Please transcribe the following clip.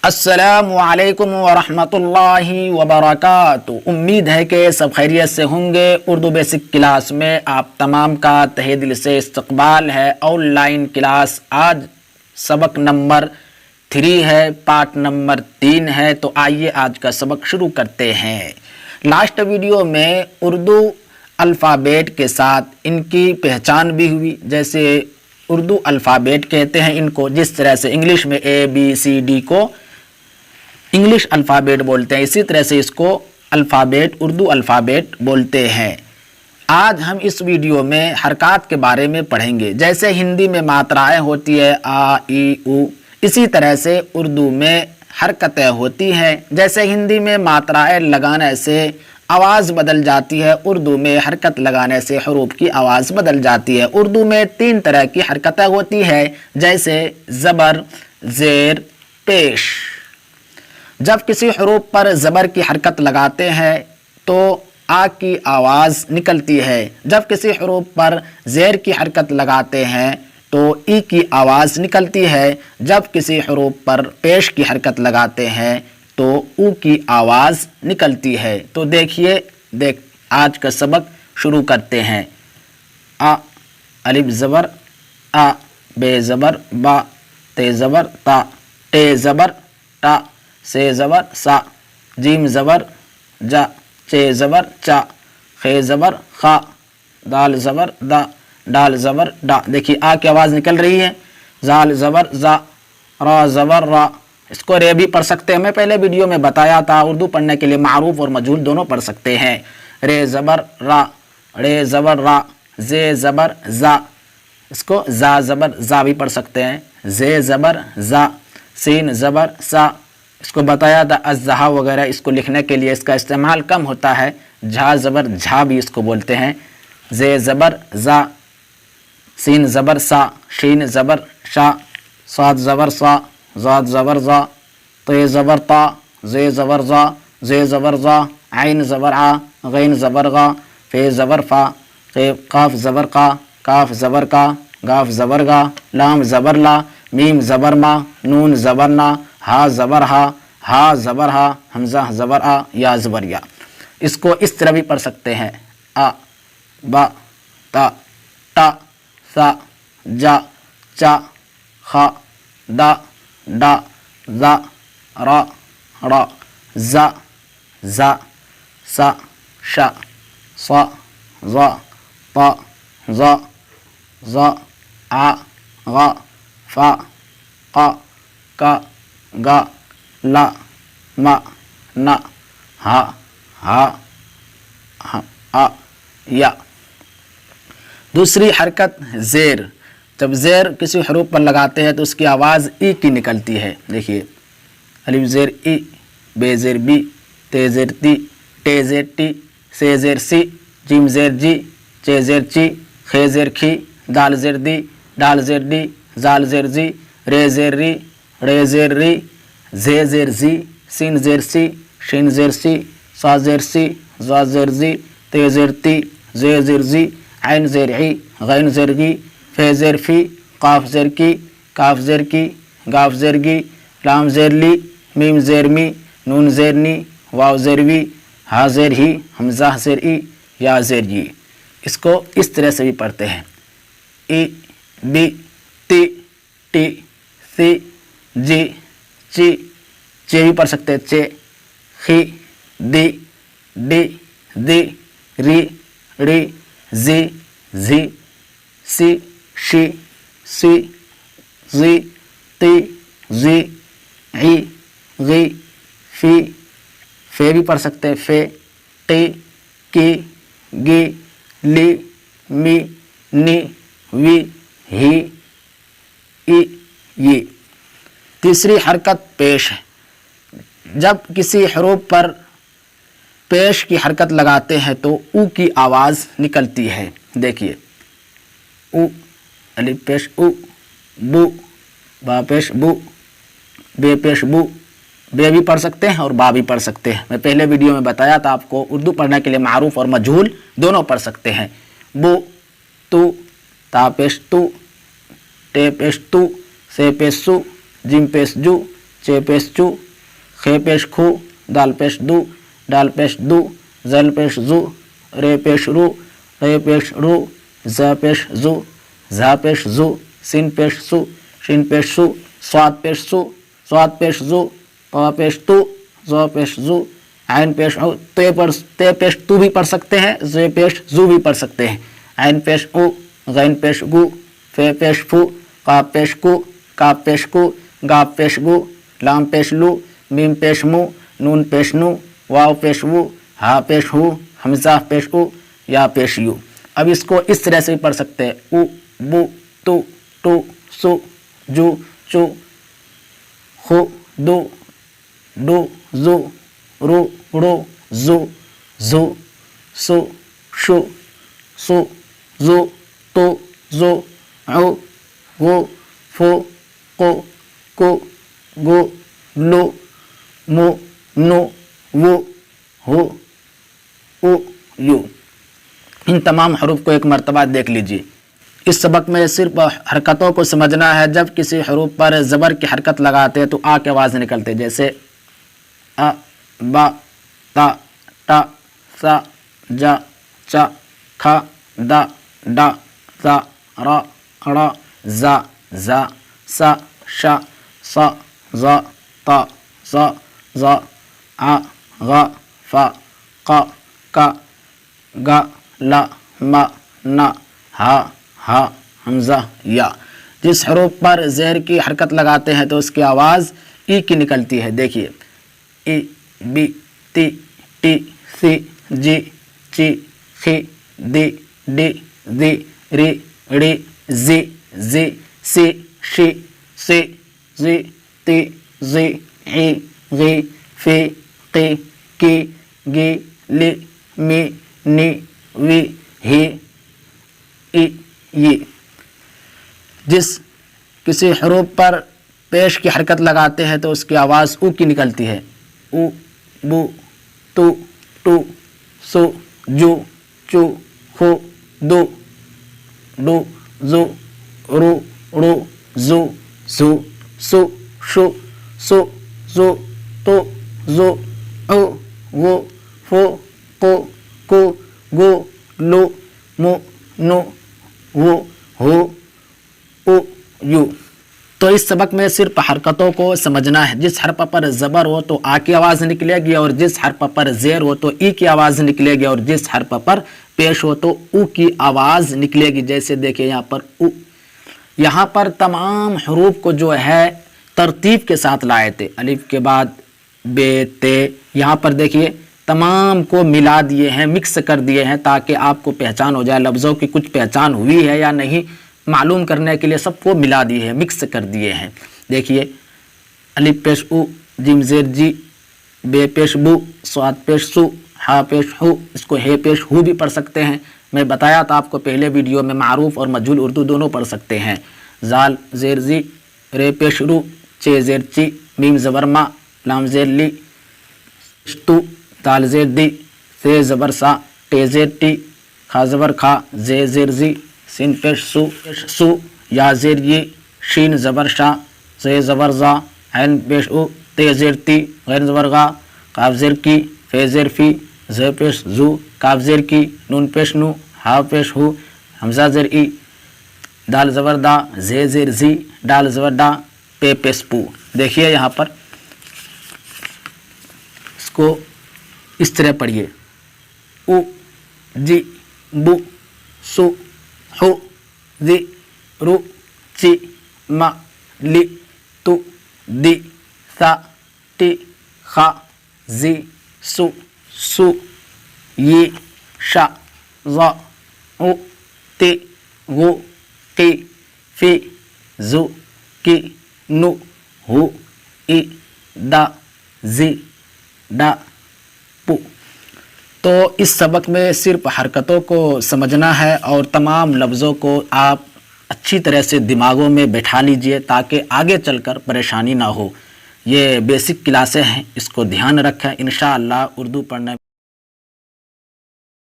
السلام علیکم ورحمۃ اللہ وبرکاتہ۔ امید ہے کہ سب خیریت سے ہوں گے۔ اردو بیسک کلاس میں آپ تمام کا تہہ دل سے استقبال ہے۔ آن لائن کلاس آج سبق نمبر 3 ہے، پارٹ نمبر 3 ہے، تو آئیے آج کا سبق شروع کرتے ہیں۔ لاسٹ ویڈیو میں اردو الفابیٹ کے ساتھ ان کی پہچان بھی ہوئی، جیسے اردو الفابیٹ کہتے ہیں ان کو، جس طرح سے انگلش میں ABCD کو انگلش الفابیٹ بولتے ہیں، اسی طرح سے اس کو الفابیٹ اردو الفابیٹ بولتے ہیں۔ آج ہم اس ویڈیو میں حرکات کے بارے میں پڑھیں گے۔ جیسے ہندی میں ماترائیں ہوتی ہے آ ای او، اسی طرح سے اردو میں حرکتیں ہوتی ہیں۔ جیسے ہندی میں ماترائیں لگانے سے آواز بدل جاتی ہے، اردو میں حرکت لگانے سے حروف کی آواز بدل جاتی ہے۔ اردو میں 3 طرح کی حرکتیں ہوتی ہے، جیسے زبر، زیر، پیش۔ جب کسی حروف پر زبر کی حرکت لگاتے ہیں تو آ کی آواز نکلتی ہے، جب کسی حروف پر زیر کی حرکت لگاتے ہیں تو ای کی آواز نکلتی ہے، جب کسی حروف پر پیش کی حرکت لگاتے ہیں تو او کی آواز نکلتی ہے۔ تو دیکھیے آج کا سبق شروع کرتے ہیں۔ آ الف زبر آ، بے زبر با، تے زبر تا، ٹے زبر ٹا، سے زبر سا، جیم زبر جا، چے زبر چا، خے زبر خا، دال زبر دا، ڈال زبر ڈا۔ دیکھیے آ کی آواز نکل رہی ہے۔ زال زبر زا، را زبر را، اس کو رے بھی پڑھ سکتے ہیں، میں پہلے ویڈیو میں بتایا تھا، اردو پڑھنے کے لیے معروف اور مجہول دونوں پڑھ سکتے ہیں۔ رے زبر را، رے زبر را، زے زبر زا، اس کو زا زبر زا بھی پڑھ سکتے ہیں۔ زے زبر زا، سین زبر سا، اس کو بتایا تھا ازہا وغیرہ اس کو لکھنے کے لیے اس کا استعمال کم ہوتا ہے، جھا زبر جھا بھی اس کو بولتے ہیں۔ زے زبر زا، سین زبر سا، شین زبر شا، صاد زبر سا، زاد زبر زا، تے زبر تا، زے زبر زا، زے زبر زا، عین زبر آ، غین زبر غا، فے زبر فا، قاف زبر قا، کاف زبر کا، گاف زبر گا، لام زبر لا، میم زبر ما، نون زبر نا، ہا زبر ہا زبر ہا، حمزہ زبر آ، یا زبر یا۔ اس کو اس طرح بھی پڑھ سکتے ہیں، آ با تا ٹا سا جا چا خا دا ڈا زا را را زا زا سا شا صا ظا طا ظا ظا آ غا فا قا کا گا لا ما نا ہا آ یا۔ دوسری حرکت زیر۔ جب زیر کسی حروف پر لگاتے ہیں تو اس کی آواز ای کی نکلتی ہے۔ دیکھیے الف زیر ای، بے زیر بی، تے زیر تی، ٹے زیر ٹی، سے زیر سی، جیم زیر جی، چے زیر چی، خے زیر کھی، دال زیر دی، ڈال زیر ڈی، زال زیر زی، رے زیر ری، رے زیر ری، زے زیر زی، سین زیر سی، شین زیر سی، صا زیر سی، زا زیر زی، تے زیر تی، زے زیر زی، عین زیر عی، غین زیر گی، فے زیر فی، قاف زیر کی، کاف زیر کی، گاف زیر گی، لام زیر لی، میم زیر می، نون زیر نی، واو زیر وی، ہا زیر ہی، حمزہ زیر ای، یا زیر یی۔ اس کو اس طرح سے بھی پڑھتے ہیں، ای بی تی ٹی سی جی چی، چے بھی پڑھ سکتے ہیں، چے خی دی ڈی دی ری ری زی زی سی شی سی زی تی زی عی غی فی، فے بھی پڑھ سکتے ہیں، فے قی کی گی لی می نی وی ہی ای یہ۔ تیسری حرکت پیش ہے۔ جب کسی حروف پر پیش کی حرکت لگاتے ہیں تو او کی آواز نکلتی ہے۔ دیکھیے او، الف پیش او، بو، با پیش بو، بے پیش بو، بے بھی پڑھ سکتے ہیں اور با بھی پڑھ سکتے ہیں، میں پہلے ویڈیو میں بتایا تھا آپ کو، اردو پڑھنے کے لیے معروف اور مجہول دونوں پڑھ سکتے ہیں۔ بو تو، تا پیش تو، ٹے پیش تو، سے پیش سو، جیم پیش جو، چے پیش چو، خے پیش خو، دال پیش دو، ڈال پیش دو، زل پیش زو، رے پیش رو، رے پیش رو، ز پیش زو، زا پیش زو، سین پیش سو، شین پیش سو، صاد پیش سو، صاد پیش زو، قا پیش تو، زو پیش زو، عین پیش او، تے پیش تو بھی پڑھ سکتے ہیں، زے پیش زو بھی پڑھ سکتے ہیں، عین پیش او، غین پیش گو، فے پیش فو، قاف پیش کو، کاف پیش کو، گاف پیش گو، لام پیش لو، میم پیش مو، نون پیش نو، واو پیش وو، ہا پیش ہو، حمزہ پیش او، یا پیش یو۔ اب اس کو اس طرح سے بھی پڑھ سکتے ہیں، او، بو، تو، سو، جو، چو، خو، دو، زو، رو، زو، سو، شو، زو، تو، زو، عو، غو، فو، قو، گو، لو، مو، نو، وہ، ہو، او، یو۔ ان تمام حروف کو ایک مرتبہ دیکھ لیجیے۔ اس سبق میں صرف حرکتوں کو سمجھنا ہے۔ جب کسی حروف پر زبر کی حرکت لگاتے ہیں تو آ کی آواز نکلتے، جیسے ا، با، تا، ٹا، سا، جا، چا، کھا، دا، ڈا، زا، را، ڑا، زا، زا، سا، شا، صا، ظا، طا، ظا، ظا، ع، غا، فا، قا، کا، گا، لا، ما، نا، ہا، ہا، حمزہ، یا۔ جس حروف پر زیر کی حرکت لگاتے ہیں تو اس کی آواز ای کی نکلتی ہے۔ دیکھیے، ای، بی، تی، ٹی، سی، جی، چی، خی، دی، ڈی، دی، ری، ڑی، زی، زی، سی، شی، سی، زی، تی، زی، عی، غی، فی، قی، کی، گی، لی، می، نی، وی، ہی، ای، ی۔ جس کسی حروف پر پیش کی حرکت لگاتے ہیں تو اس کی آواز او کی نکلتی ہے، او، بو، تو، سو، جو، چو، خو، دو، زو، رو، زو، سو، شو، زو، تو، زو، عو، غو، فو، قو، گو، لو، مو، نو، وہ، ہو، او، یو۔ تو اس سبق میں صرف حرکتوں کو سمجھنا ہے۔ جس حرف پر زبر ہو تو آ کی آواز نکلے گی، اور جس حرف پر زیر ہو تو ای کی آواز نکلے گی، اور جس حرف پر پیش ہو تو او کی آواز نکلے گی۔ جیسے دیکھیں یہاں پر او، یہاں پر تمام حروف کو جو ہے ترتیب کے ساتھ لائے تھے، الف کے بعد بے، تے، یہاں پر دیکھیے تمام کو ملا دیے ہیں، مکس کر دیے ہیں تاکہ آپ کو پہچان ہو جائے لفظوں کی کچھ پہچان ہوئی ہے یا نہیں معلوم کرنے کے لیے سب کو ملا دیے ہیں، مکس کر دیے ہیں۔ دیکھیے، الف پیش او، جیم زیر جی، بے پیش بو، صاد پیش سو، ہا پیش ہو، اس کو ہے پیش ہو بھی پڑھ سکتے ہیں۔ میں بتایا تھا آپ کو پہلے ویڈیو میں، معروف اور مجہول اردو دونوں پڑھ سکتے ہیں۔ زال زیر زی، رے پیش رو، چے زیر چی، میم زبر ما، لام زیر لی، تو، دال زیر دی، سے زبر سا، ٹے زیر ٹی، کھا زبر کھا، زے زیر زی، سین پیش سو، یا زیر یہ، شین زبر شا، زے زبر زا، عین پیش او، تے زیر تی، غیر زبر غا، قاف زیر کی، فے زیر فی، زے پیش زو، کاف زیر کی، نون پیش نو، ہا پیش ہو، حمزہ زیر ای، دال زبر دا، زے زیر زی، ڈال زبر ڈا، پے پیش پو۔ دیکھیے یہاں پر اس کو اس طرح پڑھیے، او، جی، بو، سو، ہو، دی، رو، چی، ما، لی، تو، دی، سا، ٹی، خا، زی، سو، یہ، شا، ظا، او، تی، غو، قی، فی، زو، کی، نو، ہو، ای، دا، زی، ڈا، پو۔ تو اس سبق میں صرف حرکتوں کو سمجھنا ہے اور تمام لفظوں کو آپ اچھی طرح سے دماغوں میں بٹھا لیجئے تاکہ آگے چل کر پریشانی نہ ہو۔ یہ بیسک کلاسیں ہیں، اس کو دھیان رکھیں۔ انشاءاللہ اردو پڑھنے